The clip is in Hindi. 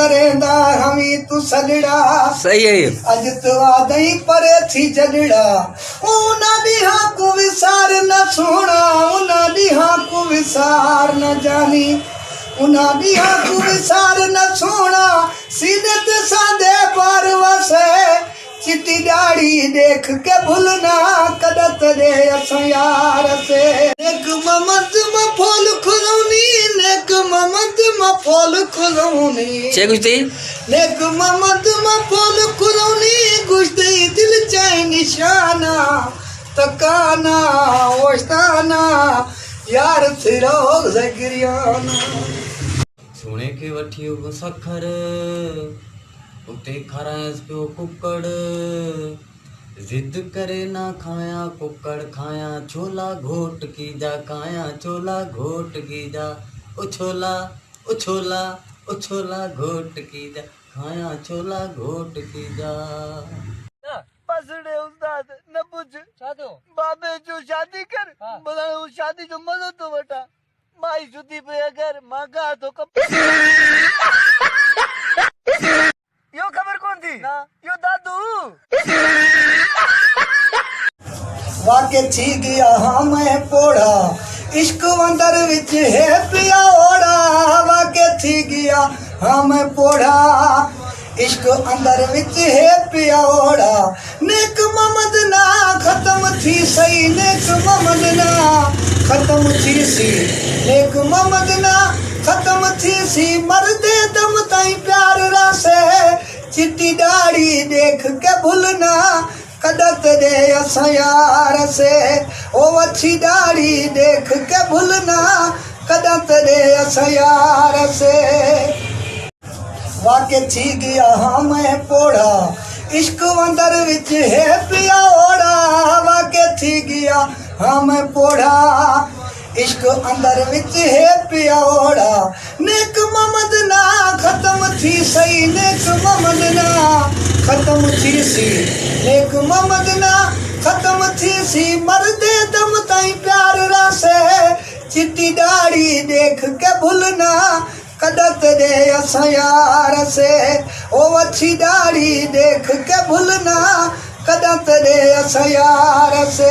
करेंदा हमी तू सजड़ा। सही है। अज तो आदई परे थी जजड़ा। उना दिहा को विसार न सोना, उना दिहा को विसार न जानी, उना दिहा को विसार न सोना। सीने ते सांदे पर वसे, चिट्टी दाढ़ी देख के भूलना कदत रे असां यार से। नेक ममद म फूल खुलौनी, नेक ममद म फूल खुलौनी, छे गुस्ती नेक ममद म फूल खुलौनी। गुस्ती दिल चाहे निशाना, तकाना ओस्ताना यार तेरा ज़गिरियाना। सोने के वठियो सखर उते खारायस पियो कुकड़, जिद करे ना खाया कुकड़ खाया, छोला घोट की जा खाया, छोला घोट की जा, उछोला उछोला उछोला घोट की जा खाया, छोला घोट की जा। पसड़े उस्ताद न पूछ साधो बाबे जो शादी कर। बोला वो शादी जो मजो तो बटा माई सुती पे अगर मांगा तो कब। यो खबर कौन थी ना? यो दादू वाके थी गया हाँ मैं पोड़ा, इश्क वंदर विच है पिया ओड़ा। वाके थी गया हाँ मैं पोड़ा, इश्क अंदर विच है पिया ओड़ा। नेक ममद ना खत्म थी सही, नेक ममद ना खत्म थी सी, नेक ममद ना खत्म थी सी। मरदे दम ताई प्यार रासे, चिट्टी दाढ़ी देख के भूलना कदत दे असां यार से। ओ अच्छी दाढ़ी देख के भूलना कदत दे असां यार से। वाके थी गया हाँ मैं पोड़ा, इश्क वंदर विच है पिया ओड़ा। वाके थी गया हाँ मैं पोड़ा, इश्क अंदर विच है पिया ओड़ा। नेक ममद ना खत्म थी सही, नेक ममद ना खत्म थी सी, नेक ममद ना खत्म थी सी। मरदे दम ताई प्यार रासे, चिट्टी दाढ़ी देख के भूलना कदत दे असां यार से। ओ अच्छी दाढ़ी देख के भूलना कदत दे असां यार से।